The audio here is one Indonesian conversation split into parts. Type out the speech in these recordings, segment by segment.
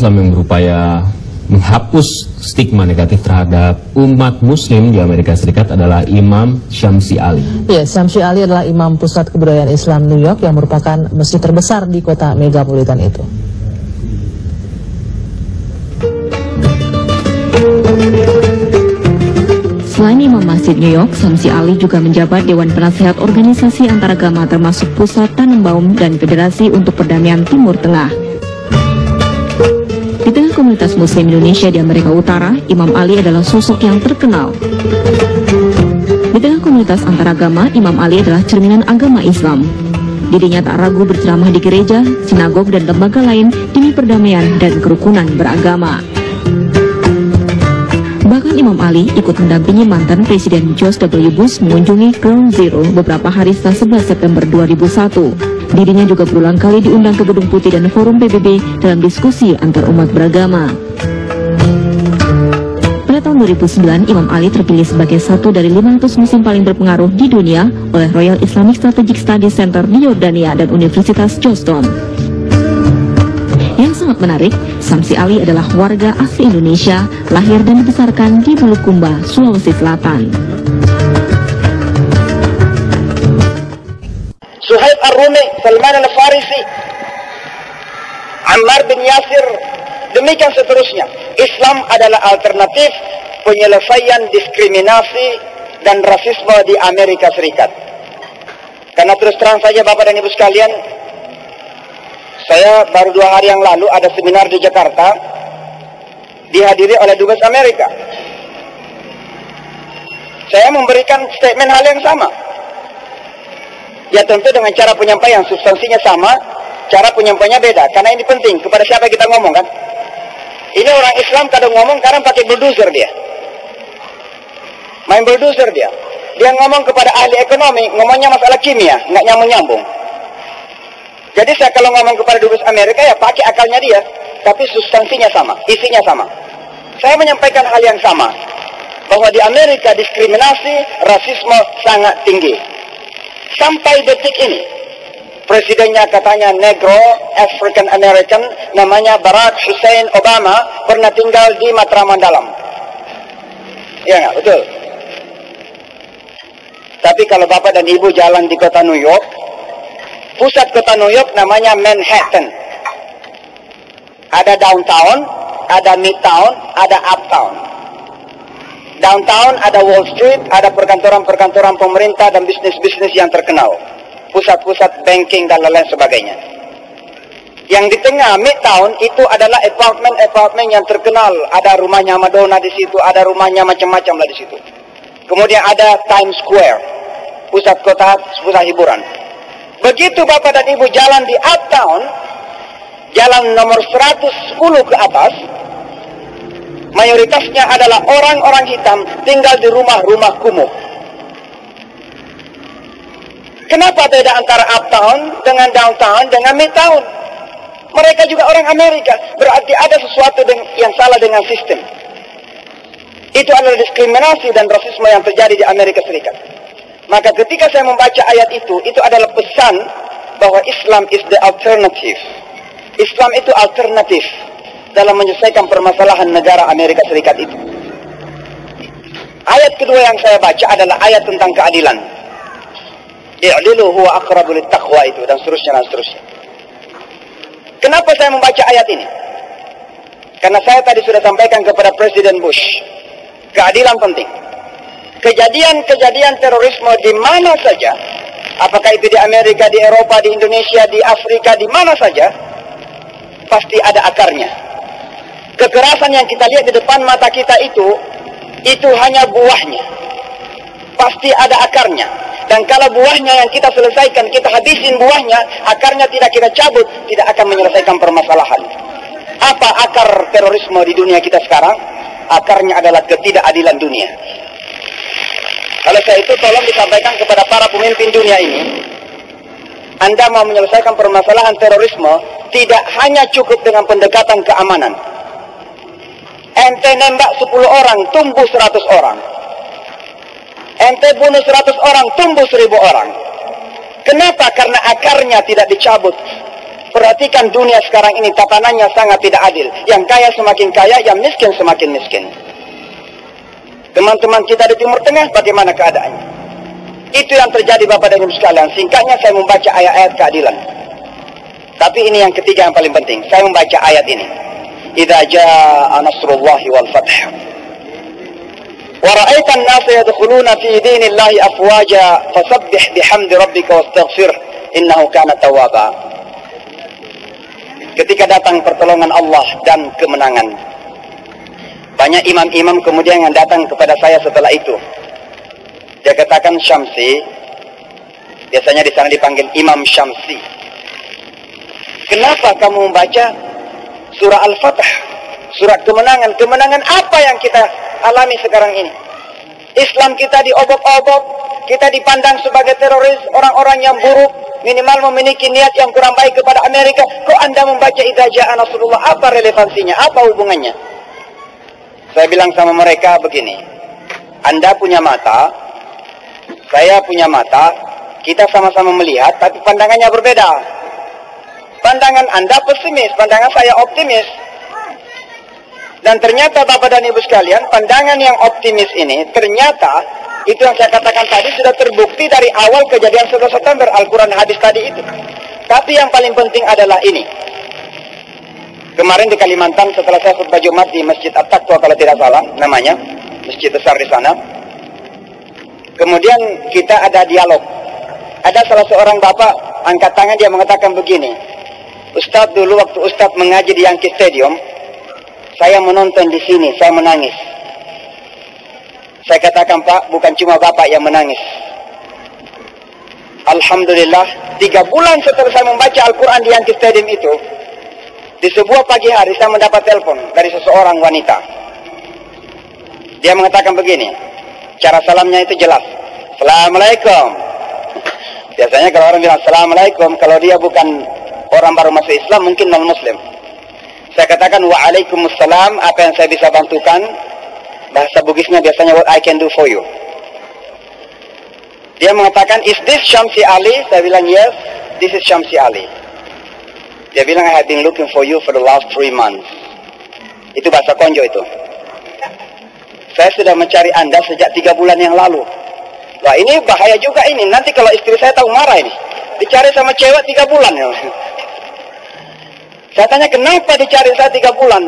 Islam yang berupaya menghapus stigma negatif terhadap umat muslim di Amerika Serikat adalah Imam Syamsi Ali. Ya, Syamsi Ali adalah imam pusat kebudayaan Islam New York yang merupakan masjid terbesar di kota megapolitan itu. Selain Imam Masjid New York, Syamsi Ali juga menjabat Dewan Penasehat Organisasi Antaragama termasuk Pusat Tannenbaum dan Federasi untuk Perdamaian Timur Tengah. Di tengah komunitas Muslim Indonesia di Amerika Utara, Imam Ali adalah sosok yang terkenal. Di tengah komunitas antaragama, Imam Ali adalah cerminan agama Islam. Dirinya tak ragu berceramah di gereja, sinagog, dan lembaga lain demi perdamaian dan kerukunan beragama. Bahkan Imam Ali ikut mendampingi mantan Presiden George W. Bush mengunjungi Ground Zero beberapa hari setelah 11 September 2001. Dirinya juga berulang kali diundang ke Gedung Putih dan Forum PBB dalam diskusi antar umat beragama. Pada tahun 2009, Imam Ali terpilih sebagai satu dari 500 muslim paling berpengaruh di dunia oleh Royal Islamic Strategic Studies Center di Yordania dan Universitas Georgetown. Yang sangat menarik, Syamsi Ali adalah warga asli Indonesia, lahir dan dibesarkan di Bulukumba, Sulawesi Selatan. Suhaib Ar-Rumi, Salman Al-Farisi, Ammar bin Yasir, demikian seterusnya. Islam adalah alternatif penyelesaian diskriminasi dan rasisme di Amerika Serikat. Karena terus terang saja Bapak dan Ibu sekalian, saya baru 2 hari yang lalu ada seminar di Jakarta, dihadiri oleh Dubes Amerika. Saya memberikan statement hal yang sama. Ya tentu dengan cara penyampaian, substansinya sama, cara penyampaiannya beda. Karena ini penting, kepada siapa kita ngomong kan? Ini orang Islam kadang ngomong, kadang pakai bulldozer dia. Main bulldozer dia. Dia ngomong kepada ahli ekonomi, ngomongnya masalah kimia, nggak nyambung-nyambung. Jadi saya kalau ngomong kepada Dubes Amerika, ya pakai akalnya dia. Tapi substansinya sama, isinya sama. Saya menyampaikan hal yang sama. Bahwa di Amerika diskriminasi, rasisme sangat tinggi. Sampai detik ini, presidennya katanya negro, African American, namanya Barack Hussein Obama, pernah tinggal di Matraman Dalam. Iya nggak? Betul. Tapi kalau Bapak dan Ibu jalan di kota New York, pusat kota New York namanya Manhattan. Ada downtown, ada midtown, ada uptown. Downtown ada Wall Street, ada perkantoran-perkantoran pemerintah dan bisnis-bisnis yang terkenal. Pusat-pusat banking dan lain-lain sebagainya. Yang di tengah Midtown itu adalah apartemen-apartemen yang terkenal. Ada rumahnya Madonna di situ, ada rumahnya macam-macam lah di situ. Kemudian ada Times Square, pusat kota, pusat hiburan. Begitu Bapak dan Ibu jalan di uptown, jalan nomor 110 ke atas, mayoritasnya adalah orang-orang hitam tinggal di rumah-rumah kumuh. Kenapa beda antara uptown dengan downtown dengan midtown? Mereka juga orang Amerika, berarti ada sesuatu yang salah dengan sistem. Itu adalah diskriminasi dan rasisme yang terjadi di Amerika Serikat. Maka ketika saya membaca ayat itu adalah pesan bahwa Islam is the alternative. Islam itu alternatif dalam menyelesaikan permasalahan negara Amerika Serikat itu. Ayat kedua yang saya baca adalah ayat tentang keadilan. I'dilu huwa aqrabu littaqwa itu dan seterusnya dan seterusnya. Kenapa saya membaca ayat ini? Karena saya tadi sudah sampaikan kepada Presiden Bush, keadilan penting. Kejadian-kejadian terorisme di mana saja, apakah itu di Amerika, di Eropa, di Indonesia, di Afrika, di mana saja, pasti ada akarnya. Kekerasan yang kita lihat di depan mata kita itu hanya buahnya. Pasti ada akarnya. Dan kalau buahnya yang kita selesaikan, kita habisin buahnya, akarnya tidak kita cabut, tidak akan menyelesaikan permasalahan. Apa akar terorisme di dunia kita sekarang? Akarnya adalah ketidakadilan dunia. Kalau saya itu tolong disampaikan kepada para pemimpin dunia ini, Anda mau menyelesaikan permasalahan terorisme, tidak hanya cukup dengan pendekatan keamanan. Ente nembak 10 orang, tumbuh 100 orang. Ente bunuh 100 orang, tumbuh 1000 orang. Kenapa? Karena akarnya tidak dicabut. Perhatikan dunia sekarang ini, tatanannya sangat tidak adil. Yang kaya semakin kaya, yang miskin semakin miskin. Teman-teman kita di Timur Tengah, bagaimana keadaannya? Itu yang terjadi Bapak dan Ibu sekalian. Singkatnya saya membaca ayat-ayat keadilan. Tapi ini yang ketiga yang paling penting. Saya membaca ayat ini. Idza jaa nasrullahi wal fath. Wa ra'aitan nasa yadkhuluna fi dinillahi afwaja fasabbih bihamdi rabbika wastaghfir innahu kana tawwaba. Ketika datang pertolongan Allah dan kemenangan, banyak imam-imam kemudian yang datang kepada saya setelah itu. Dia katakan, Syamsi, biasanya di sana dipanggil Imam Syamsi, kenapa kamu membaca surah Al-Fatah, surat kemenangan? Kemenangan apa yang kita alami sekarang ini? Islam kita diobok-obok, kita dipandang sebagai teroris, orang-orang yang buruk, minimal memiliki niat yang kurang baik kepada Amerika. Kok Anda membaca idza jaa nasrullah? Apa relevansinya? Apa hubungannya? Saya bilang sama mereka begini, Anda punya mata, saya punya mata, kita sama-sama melihat, tapi pandangannya berbeda. Pandangan Anda pesimis, pandangan saya optimis. Dan ternyata Bapak dan Ibu sekalian, pandangan yang optimis ini, ternyata itu yang saya katakan tadi sudah terbukti dari awal kejadian 11 September, Al-Quran hadis tadi itu. Tapi yang paling penting adalah ini. Kemarin di Kalimantan setelah saya khutbah Jumat di Masjid At-Taqwa kalau tidak salah namanya, masjid besar di sana. Kemudian kita ada dialog. Ada salah seorang bapak angkat tangan, dia mengatakan begini, Ustadz, dulu waktu Ustadz mengaji di Yankee Stadium, saya menonton di sini, saya menangis. Saya katakan, Pak, bukan cuma Bapak yang menangis. Alhamdulillah, 3 bulan setelah saya membaca Al-Quran di Yankee Stadium itu, di sebuah pagi hari saya mendapat telepon dari seseorang wanita. Dia mengatakan begini, cara salamnya itu jelas. Assalamualaikum. Biasanya kalau orang bilang Assalamualaikum, kalau dia bukan orang baru masuk Islam, mungkin non-Muslim. Saya katakan, Waalaikumsalam, apa yang saya bisa bantukan? Bahasa Bugisnya biasanya, what I can do for you. Dia mengatakan, is this Syamsi Ali? Saya bilang, yes, this is Syamsi Ali. Dia bilang, I have been looking for you for the last 3 months. Itu bahasa Konjo itu. Saya sudah mencari Anda sejak 3 bulan yang lalu. Wah, ini bahaya juga ini. Nanti kalau istri saya tahu marah ini. Dicari sama cewek 3 bulan. Ya. Saya tanya, kenapa dicari saya 3 bulan?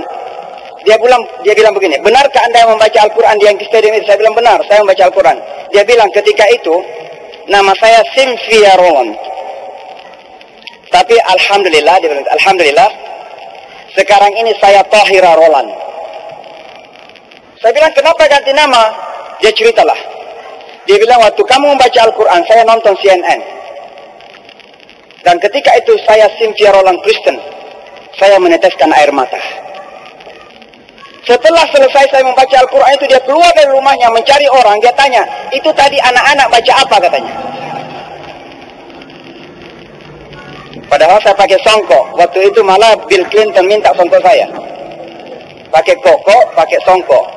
Dia bilang begini, benarkah Anda yang membaca Al-Quran di Yankee Stadium itu? Saya bilang, benar, saya membaca Al-Quran. Dia bilang, ketika itu, nama saya Cynthia Roland. Tapi Alhamdulillah, dia bilang, Alhamdulillah, sekarang ini saya Tahira Roland. Saya bilang, kenapa ganti nama? Dia ceritalah. Dia bilang, waktu kamu membaca Al-Quran, saya nonton CNN. Dan ketika itu saya Cynthia Roland Kristen. Saya meneteskan air mata. Setelah selesai saya membaca Al-Quran itu, dia keluar dari rumahnya mencari orang. Dia tanya, itu tadi anak-anak baca apa katanya? Padahal saya pakai songkok. Waktu itu malah Bill Clinton minta songkok saya. Pakai koko, pakai songkok.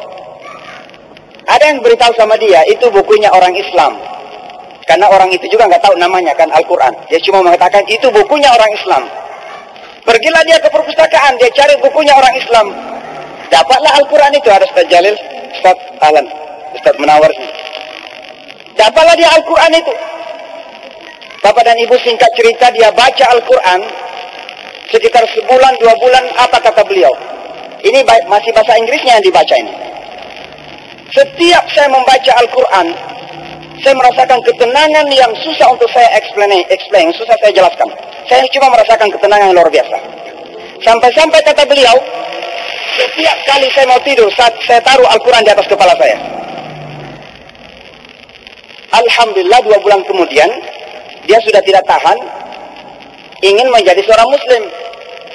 Ada yang beritahu sama dia, itu bukunya orang Islam. Karena orang itu juga nggak tahu namanya kan Al-Quran. Dia cuma mengatakan, itu bukunya orang Islam. Pergilah dia ke perpustakaan, dia cari bukunya orang Islam. Dapatlah Al-Quran itu, ada Ustaz Jalil, Ustaz Alan, Ustaz Menawar. Dapatlah dia Al-Quran itu. Bapak dan Ibu, singkat cerita, dia baca Al-Quran sekitar sebulan, 2 bulan, apa kata beliau? Ini masih bahasa Inggrisnya yang dibaca ini. Setiap saya membaca Al-Quran, saya merasakan ketenangan yang susah untuk saya explain, susah saya jelaskan. Saya cuma merasakan ketenangan yang luar biasa. Sampai-sampai kata beliau, setiap kali saya mau tidur, saya taruh Al-Quran di atas kepala saya. Alhamdulillah 2 bulan kemudian, dia sudah tidak tahan, ingin menjadi seorang Muslim.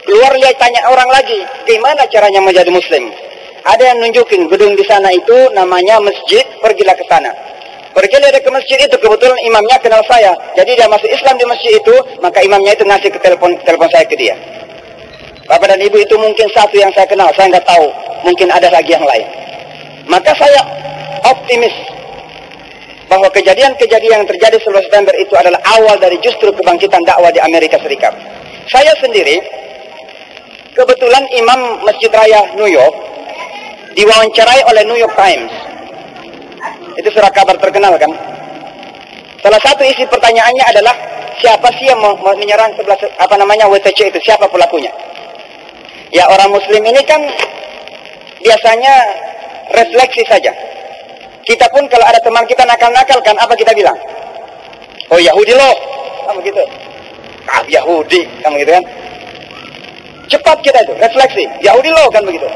Keluar dia tanya orang lagi, gimana caranya menjadi Muslim? Ada yang nunjukin gedung di sana itu namanya masjid, pergilah ke sana. Pergilah dia ke masjid itu, kebetulan imamnya kenal saya. Jadi dia masuk Islam di masjid itu, maka imamnya itu ngasih ke telepon saya ke dia. Bapak dan Ibu, itu mungkin satu yang saya kenal, saya nggak tahu, mungkin ada lagi yang lain. Maka saya optimis bahwa kejadian-kejadian yang terjadi 11 September itu adalah awal dari justru kebangkitan dakwah di Amerika Serikat. Saya sendiri, kebetulan imam Masjid Raya New York, diwawancarai oleh New York Times. Itu surat kabar terkenal kan. Salah satu isi pertanyaannya adalah, siapa sih yang menyerang WTC itu? Siapa pelakunya? Ya, orang muslim ini kan biasanya refleksi saja. Kita pun kalau ada teman kita nakal-nakal kan, apa kita bilang? Oh, Yahudi loh, kamu gitu. Ah, Yahudi, kamu gitu kan. Cepat kita itu, refleksi. Yahudi loh, kan begitu.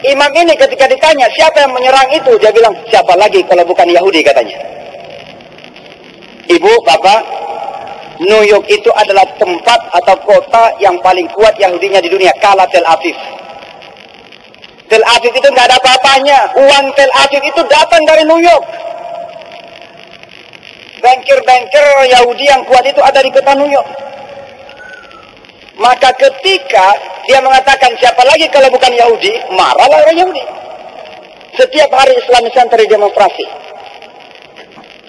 Imam ini ketika ditanya siapa yang menyerang itu, dia bilang, siapa lagi kalau bukan Yahudi, katanya. Ibu, Bapak, New York itu adalah tempat atau kota yang paling kuat Yahudinya di dunia, kalah Tel Aviv. Tel Aviv itu nggak ada apa-apanya. Uang Tel Aviv itu datang dari New York. Banker-banker Yahudi yang kuat itu ada di kota New York. Maka ketika dia mengatakan siapa lagi kalau bukan Yahudi, marahlah orang Yahudi. Setiap hari Islamic Center demonstrasi.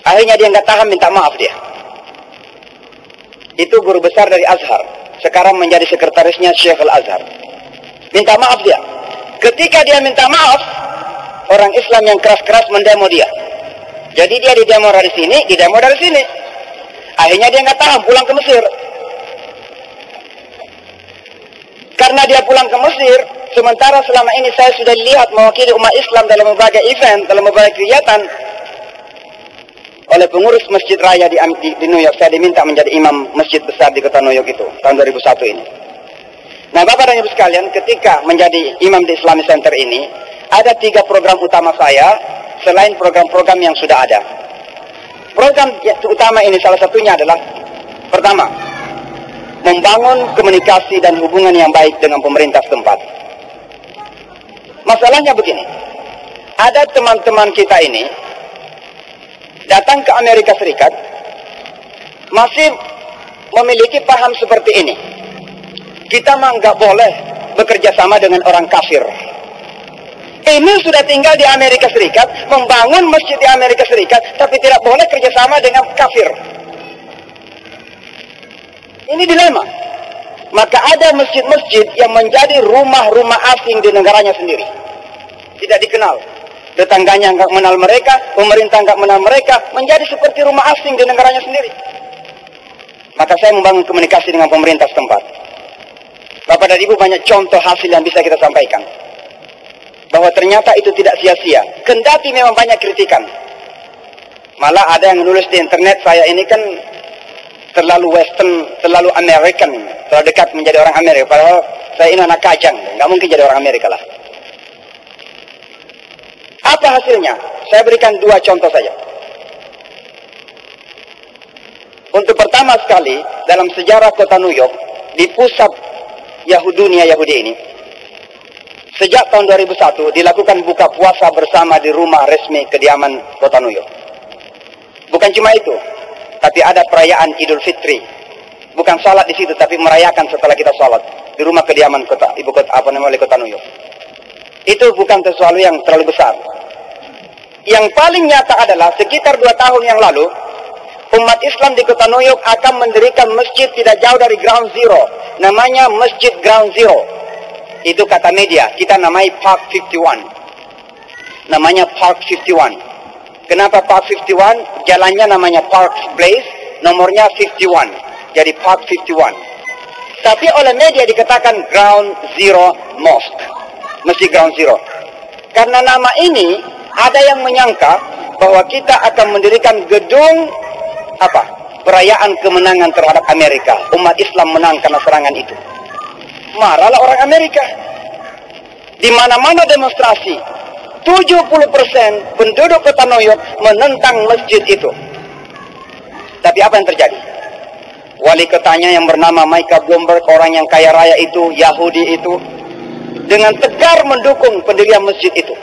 Akhirnya dia nggak tahan, minta maaf dia. Itu guru besar dari Azhar, sekarang menjadi sekretarisnya Syekh Al-Azhar. Minta maaf dia. Ketika dia minta maaf, orang Islam yang keras-keras mendemo dia. Jadi dia didemo dari sini, didemo dari sini. Akhirnya dia nggak tahan, pulang ke Mesir. Karena dia pulang ke Mesir, sementara selama ini saya sudah lihat mewakili umat Islam dalam berbagai event, dalam berbagai kegiatan. Oleh pengurus Masjid Raya di New York, saya diminta menjadi imam masjid besar di kota New York itu, tahun 2001 ini. Nah, Bapak dan Ibu sekalian, ketika menjadi imam di Islamic Center ini, ada 3 program utama saya, selain program-program yang sudah ada. Program utama ini salah satunya adalah, pertama, membangun komunikasi dan hubungan yang baik dengan pemerintah setempat. Masalahnya begini, ada teman-teman kita ini datang ke Amerika Serikat masih memiliki paham seperti ini. Kita mah nggak boleh bekerja sama dengan orang kafir. Ini sudah tinggal di Amerika Serikat, membangun masjid di Amerika Serikat, tapi tidak boleh kerjasama dengan kafir. Ini dilema. Maka ada masjid-masjid yang menjadi rumah-rumah asing di negaranya sendiri. Tidak dikenal. Tetangganya nggak mengenal mereka, pemerintah nggak mengenal mereka, menjadi seperti rumah asing di negaranya sendiri. Maka saya membangun komunikasi dengan pemerintah setempat. Bapak dan Ibu, banyak contoh hasil yang bisa kita sampaikan. Bahwa ternyata itu tidak sia-sia. Kendati memang banyak kritikan. Malah ada yang menulis di internet, saya ini kan terlalu western, terlalu American, terlalu dekat menjadi orang Amerika. Padahal saya ini anak Kajang, nggak mungkin jadi orang Amerika lah. Apa hasilnya? Saya berikan 2 contoh saja. Untuk pertama sekali, dalam sejarah kota New York, di pusat dunia Yahudi ini, sejak tahun 2001 dilakukan buka puasa bersama di rumah resmi kediaman kota New York. Bukan cuma itu, tapi ada perayaan Idul Fitri. Bukan salat di situ, tapi merayakan setelah kita salat di rumah kediaman ibu kota wali kota New York. Itu bukan sesuatu yang terlalu besar. Yang paling nyata adalah sekitar 2 tahun yang lalu, umat Islam di kota New York akan mendirikan masjid tidak jauh dari Ground Zero. Namanya Masjid Ground Zero. Itu kata media, kita namai Park 51. Namanya Park 51. Kenapa Park 51? Jalannya namanya Park Place, nomornya 51. Jadi Park 51. Tapi oleh media dikatakan Ground Zero Mosque. Masjid Ground Zero. Karena nama ini, ada yang menyangka bahwa kita akan mendirikan gedung perayaan kemenangan terhadap Amerika. Umat Islam menang karena serangan itu. Marahlah orang Amerika. Di mana-mana demonstrasi, 70% penduduk kota New York menentang masjid itu. Tapi apa yang terjadi? Wali kotanya yang bernama Michael Bloomberg, orang yang kaya raya itu, Yahudi itu, dengan tegar mendukung pendirian masjid itu.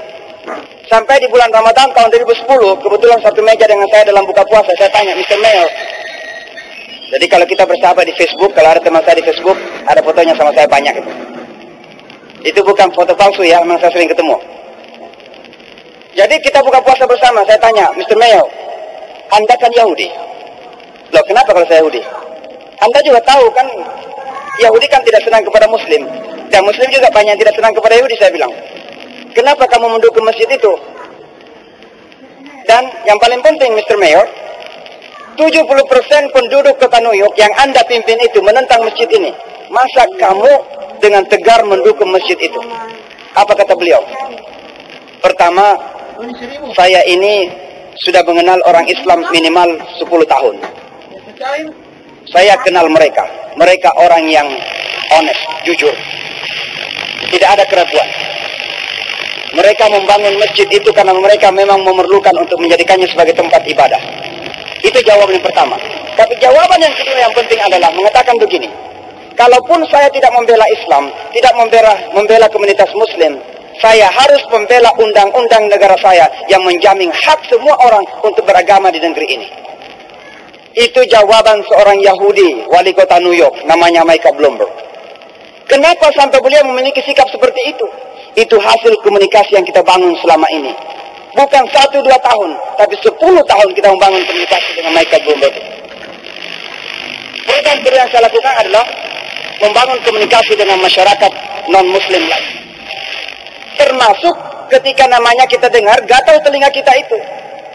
Sampai di bulan Ramadan tahun 2010, kebetulan satu meja dengan saya dalam buka puasa, saya tanya, Mr. Mayor, jadi kalau kita bersahabat di Facebook, kalau ada teman saya di Facebook, ada fotonya sama saya banyak itu. Itu bukan foto palsu ya, memang saya sering ketemu. Jadi kita buka puasa bersama, saya tanya, Mr. Mayor, Anda kan Yahudi? Loh, kenapa kalau saya Yahudi? Anda juga tahu kan, Yahudi kan tidak senang kepada Muslim, dan Muslim juga banyak yang tidak senang kepada Yahudi. Saya bilang, kenapa kamu mendukung masjid itu? Dan yang paling penting, Mr. Mayor, 70% penduduk kota New York yang Anda pimpin itu menentang masjid ini. Masa kamu dengan tegar mendukung masjid itu? Apa kata beliau? Pertama, saya ini sudah mengenal orang Islam minimal 10 tahun. Saya kenal mereka. Mereka orang yang honest, jujur. Tidak ada keraguan. Mereka membangun masjid itu karena mereka memang memerlukan untuk menjadikannya sebagai tempat ibadah. Itu jawaban yang pertama. Tapi jawaban yang kedua yang penting adalah mengatakan begini. Kalaupun saya tidak membela Islam, tidak membela komunitas Muslim, saya harus membela undang-undang negara saya yang menjamin hak semua orang untuk beragama di negeri ini. Itu jawaban seorang Yahudi, wali kota New York, namanya Michael Bloomberg. Kenapa sampai beliau memiliki sikap seperti itu? Itu hasil komunikasi yang kita bangun selama ini. Bukan 1-2 tahun, tapi 10 tahun kita membangun komunikasi dengan Michael Bloomberg. Program kedua yang saya lakukan adalah membangun komunikasi dengan masyarakat non-Muslim lain. Termasuk ketika namanya kita dengar, gatal telinga kita itu,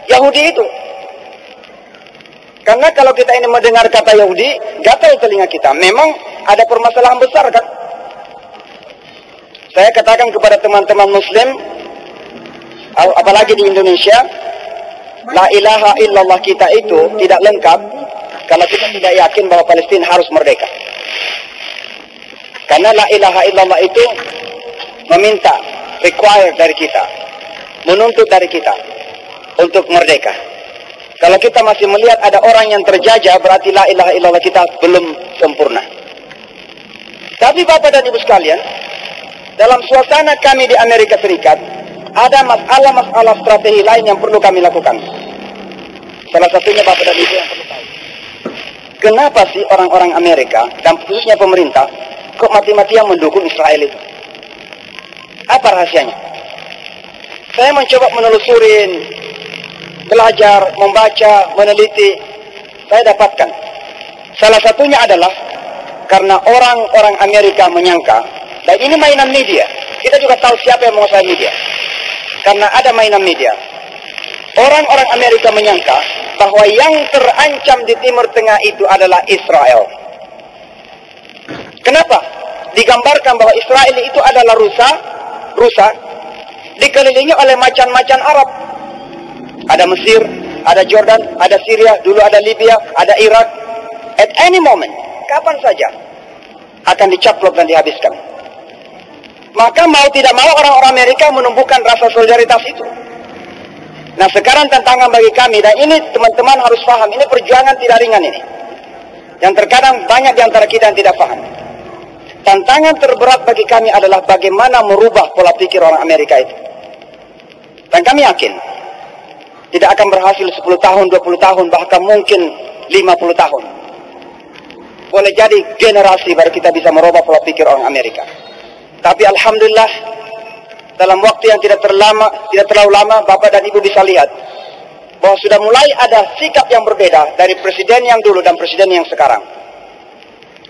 Yahudi itu. Karena kalau kita ini mendengar kata Yahudi, gatal telinga kita. Memang ada permasalahan besar kan? Saya katakan kepada teman-teman Muslim, apalagi di Indonesia, la ilaha illallah kita itu tidak lengkap kalau kita tidak yakin bahwa Palestina harus merdeka. Karena la ilaha illallah itu meminta, require dari kita, menuntut dari kita untuk merdeka. Kalau kita masih melihat ada orang yang terjajah, berarti la ilaha illallah kita belum sempurna. Tapi Bapak dan Ibu sekalian, dalam suasana kami di Amerika Serikat, ada masalah-masalah strategi lain yang perlu kami lakukan. Salah satunya Bapak dan Ibu yang perlu tahu. Kenapa sih orang-orang Amerika, dan khususnya pemerintah, kok mati-matian mendukung Israel itu? Apa rahasianya? Saya mencoba menelusurin, belajar, membaca, meneliti. Saya dapatkan. Salah satunya adalah karena orang-orang Amerika menyangka, dan ini mainan media. Kita juga tahu siapa yang menguasai media. Karena ada mainan media. Orang-orang Amerika menyangka bahwa yang terancam di Timur Tengah itu adalah Israel. Kenapa? Digambarkan bahwa Israel itu adalah rusa, dikelilingi oleh macan-macan Arab. Ada Mesir, ada Jordan, ada Syria, dulu ada Libya, ada Irak. At any moment, kapan saja akan dicaplok dan dihabiskan. Maka mau tidak mau orang-orang Amerika menumbuhkan rasa solidaritas itu. Nah sekarang tantangan bagi kami, dan ini teman-teman harus paham, ini perjuangan tidak ringan ini. Yang terkadang banyak di antara kita yang tidak paham. Tantangan terberat bagi kami adalah bagaimana merubah pola pikir orang Amerika itu. Dan kami yakin, tidak akan berhasil 10 tahun, 20 tahun, bahkan mungkin 50 tahun. Boleh jadi generasi baru kita bisa merubah pola pikir orang Amerika. Tapi Alhamdulillah, dalam waktu yang tidak terlalu lama, Bapak dan Ibu bisa lihat bahwa sudah mulai ada sikap yang berbeda dari presiden yang dulu dan presiden yang sekarang.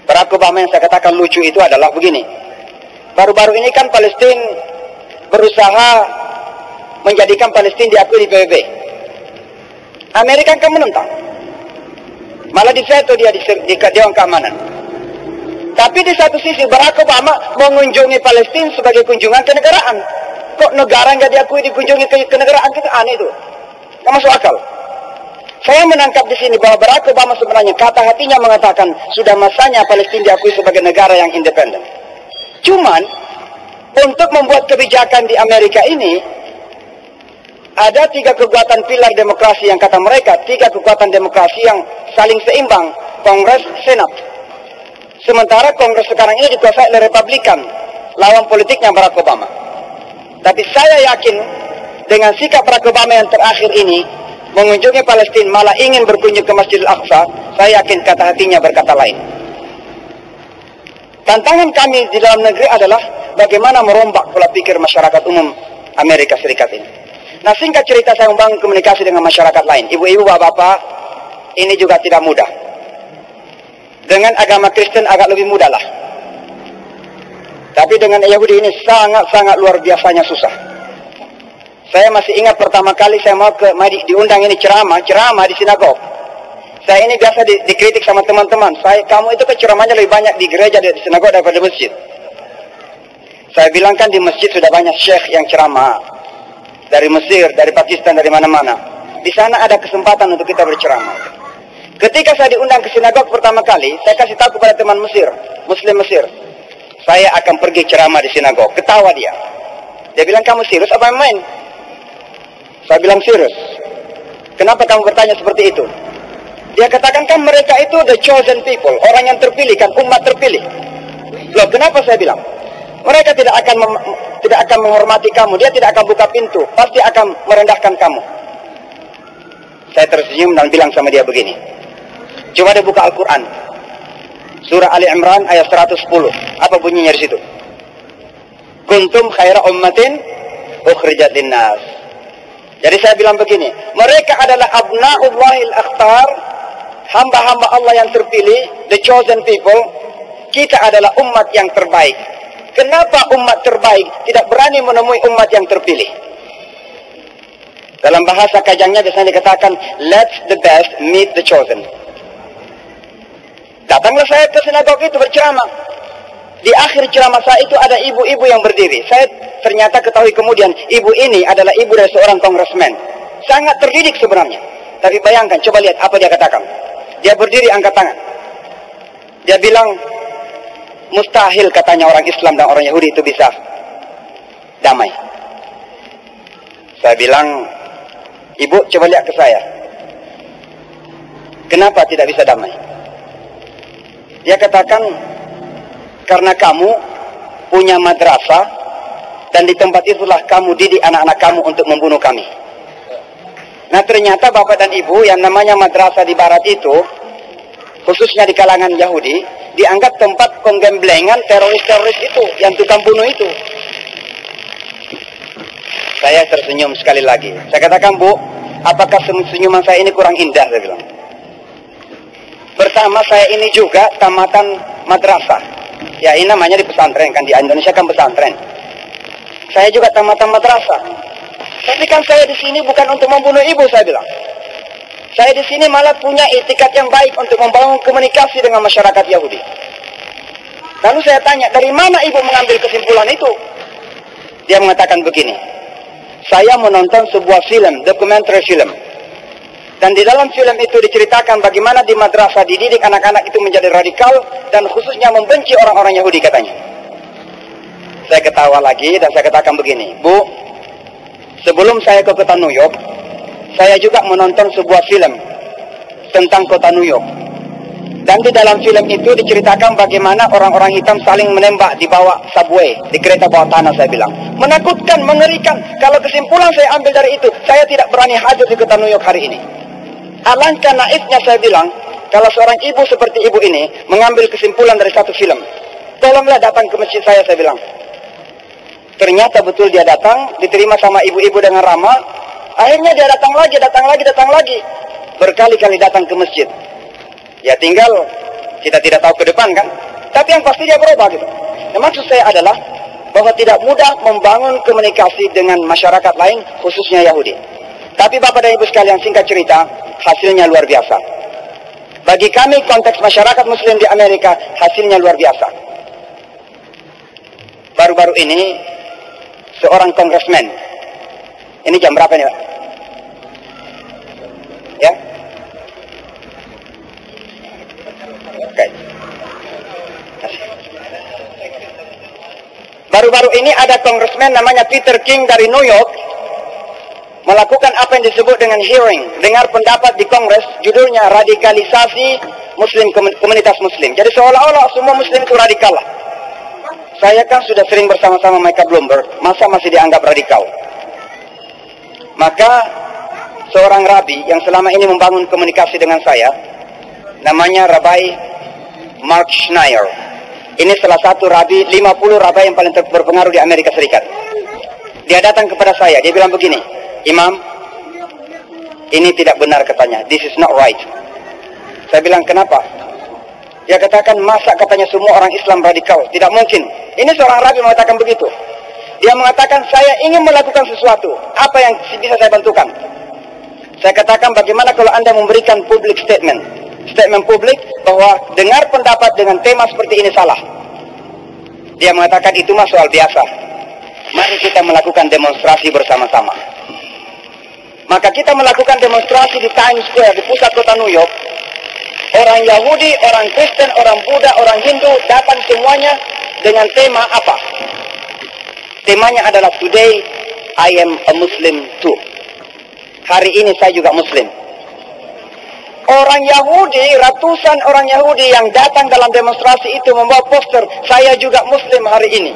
Barack Obama yang saya katakan lucu itu adalah begini. Baru-baru ini kan Palestina berusaha menjadikan Palestina diakui di PBB. Amerika kan menentang. Malah diveto dia di Dewan Keamanan. Tapi di satu sisi Barack Obama mengunjungi Palestina sebagai kunjungan kenegaraan. Kok negara nggak diakui dikunjungi kenegaraan? Itu aneh itu. Nggak masuk akal. Saya menangkap di sini bahwa Barack Obama sebenarnya kata hatinya mengatakan sudah masanya Palestina diakui sebagai negara yang independen. Cuman untuk membuat kebijakan di Amerika ini ada 3 kekuatan pilar demokrasi yang kata mereka 3 kekuatan demokrasi yang saling seimbang, Kongres, Senat. Sementara Kongres sekarang ini dikuasai oleh Republikan, lawan politiknya Barack Obama. Tapi saya yakin dengan sikap Barack Obama yang terakhir ini, mengunjungi Palestina malah ingin berkunjung ke Masjidil Aqsa, saya yakin kata hatinya berkata lain. Tantangan kami di dalam negeri adalah bagaimana merombak pola pikir masyarakat umum Amerika Serikat ini. Nah singkat cerita saya membangun komunikasi dengan masyarakat lain. Ibu-ibu, bapak-bapak, ini juga tidak mudah. Dengan agama Kristen agak lebih mudah lah. Tapi dengan Yahudi ini sangat-sangat luar biasanya susah. Saya masih ingat pertama kali saya mau diundang ini ceramah di sinagog. Saya ini biasa dikritik sama teman-teman. Kamu itu ceramahnya lebih banyak di gereja, di sinagog daripada di masjid. Saya bilang kan di masjid sudah banyak syekh yang ceramah. Dari Mesir, dari Pakistan, dari mana-mana. Di sana ada kesempatan untuk kita berceramah. Ketika saya diundang ke sinagog pertama kali, saya kasih tahu kepada teman Mesir, Muslim Mesir, saya akan pergi ceramah di sinagog. Ketawa dia. Dia bilang, kamu serius apa main? Saya bilang serius. Kenapa kamu bertanya seperti itu? Dia katakan kan mereka itu the chosen people, orang yang terpilih, kan umat terpilih. Loh, kenapa saya bilang? Mereka tidak akan menghormati kamu, dia tidak akan buka pintu, pasti akan merendahkan kamu. Saya tersenyum dan bilang sama dia begini. Coba dia buka Al-Quran. Surah Ali Imran ayat 110. Apa bunyinya di situ? Kuntum khaira ummatin ukhrijat linnas. Jadi saya bilang begini, mereka adalah abna'ullahil akhtar, hamba-hamba Allah yang terpilih, the chosen people. Kita adalah umat yang terbaik. Kenapa umat terbaik tidak berani menemui umat yang terpilih? Dalam bahasa Kajangnya biasanya dikatakan, let the best meet the chosen. Datanglah saya ke sinagog itu berceramah. Di akhir ceramah saya itu ada ibu-ibu yang berdiri. Saya ternyata ketahui kemudian, ibu ini adalah ibu dari seorang kongresmen. Sangat terdidik sebenarnya. Tapi bayangkan, coba lihat apa dia katakan. Dia berdiri angkat tangan. Dia bilang, mustahil katanya orang Islam dan orang Yahudi itu bisa damai. Saya bilang, ibu coba lihat ke saya. Kenapa tidak bisa damai? Dia katakan, karena kamu punya madrasah dan di tempat itulah kamu didik anak-anak kamu untuk membunuh kami. Nah ternyata bapak dan ibu yang namanya madrasah di barat itu, khususnya di kalangan Yahudi, dianggap tempat penggemblengan teroris-teroris itu, yang tukang bunuh itu. Saya tersenyum sekali lagi. Saya katakan, Bu, apakah senyuman saya ini kurang indah? Saya bilang. Pertama, saya ini juga tamatan madrasah. Ya ini namanya di pesantren, kan di Indonesia kan pesantren. Saya juga tamatan madrasah. Tapi kan saya di sini bukan untuk membunuh ibu, saya bilang. Saya di sini malah punya etikat yang baik untuk membangun komunikasi dengan masyarakat Yahudi. Lalu saya tanya, dari mana ibu mengambil kesimpulan itu? Dia mengatakan begini, saya menonton sebuah film, dokumenter film. Dan di dalam film itu diceritakan bagaimana di madrasah dididik anak-anak itu menjadi radikal dan khususnya membenci orang-orang Yahudi katanya. Saya ketawa lagi dan saya katakan begini, Bu, sebelum saya ke kota New York, saya juga menonton sebuah film tentang kota New York. Dan di dalam film itu diceritakan bagaimana orang-orang hitam saling menembak di bawah subway, di kereta bawah tanah, saya bilang. Menakutkan, mengerikan. Kalau kesimpulan saya ambil dari itu, saya tidak berani hadir di kota New York hari ini. Alangkah naifnya saya bilang, kalau seorang ibu seperti ibu ini mengambil kesimpulan dari satu film. Tolonglah datang ke masjid saya bilang. Ternyata betul dia datang, diterima sama ibu-ibu dengan ramah. Akhirnya dia datang lagi. Berkali-kali datang ke masjid. Ya tinggal kita tidak tahu ke depan kan. Tapi yang pasti dia berubah gitu. Yang maksud saya adalah bahwa tidak mudah membangun komunikasi dengan masyarakat lain, khususnya Yahudi. Tapi Bapak dan Ibu sekalian, singkat cerita, hasilnya luar biasa. Bagi kami konteks masyarakat Muslim di Amerika, hasilnya luar biasa. Baru-baru ini seorang kongresmen. Ini jam berapa nih Pak? Ya? Oke. Baru-baru ini ada kongresmen namanya Peter King dari New York melakukan apa yang disebut dengan hearing, dengar pendapat di Kongres, judulnya radikalisasi Muslim, komunitas Muslim. Jadi seolah-olah semua Muslim itu radikal lah. Saya kan sudah sering bersama-sama Michael Bloomberg, masa masih dianggap radikal? Maka seorang rabi yang selama ini membangun komunikasi dengan saya, namanya Rabbi Mark Schneier. Ini salah satu rabi, 50 rabi yang paling berpengaruh di Amerika Serikat. Dia datang kepada saya, dia bilang begini, Imam, ini tidak benar katanya. This is not right. Saya bilang, kenapa? Dia katakan, masa katanya semua orang Islam radikal? Tidak mungkin. Ini seorang rabi mengatakan begitu. Dia mengatakan, saya ingin melakukan sesuatu. Apa yang bisa saya bantukan? Saya katakan, bagaimana kalau Anda memberikan public statement? Statement publik bahwa dengar pendapat dengan tema seperti ini salah. Dia mengatakan, itu mah soal biasa. Mari kita melakukan demonstrasi bersama-sama. Maka kita melakukan demonstrasi di Times Square, di pusat kota New York. Orang Yahudi, orang Kristen, orang Buddha, orang Hindu datang semuanya dengan tema apa? Temanya adalah Today I am a Muslim too. Hari ini saya juga Muslim. Orang Yahudi, ratusan orang Yahudi yang datang dalam demonstrasi itu membawa poster, saya juga Muslim hari ini.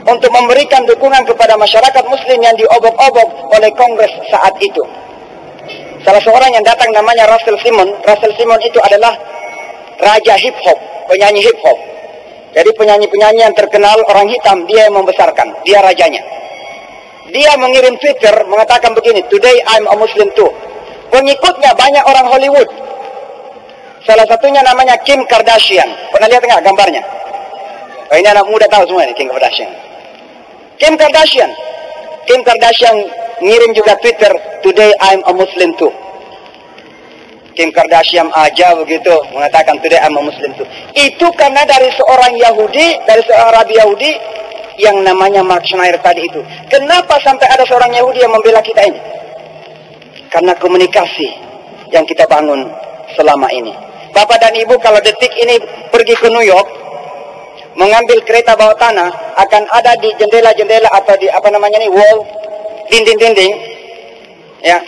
Untuk memberikan dukungan kepada masyarakat Muslim yang diobok-obok oleh Kongres saat itu. Salah seorang yang datang namanya Russell Simon. Russell Simon itu adalah raja hip hop, penyanyi hip hop. Jadi penyanyi-penyanyi yang terkenal orang hitam, dia yang membesarkan, dia rajanya. Dia mengirim Twitter mengatakan begini, Today I'm a Muslim too. Pengikutnya banyak orang Hollywood. Salah satunya namanya Kim Kardashian. Pernah lihat nggak gambarnya? Oh, ini anak muda tahu semua ini, Kim Kardashian. Kim Kardashian. Kim Kardashian ngirim juga Twitter, Today I'm a Muslim too. Kim Kardashian aja begitu mengatakan Today I'm a Muslim too. Itu karena dari seorang Yahudi, dari seorang Rabi Yahudi yang namanya Mark Schneier tadi itu. Kenapa sampai ada seorang Yahudi yang membela kita ini? Karena komunikasi yang kita bangun selama ini. Bapak dan Ibu, kalau detik ini pergi ke New York, mengambil kereta bawah tanah, akan ada di jendela-jendela atau di apa namanya nih, wall, dinding-dinding, ya,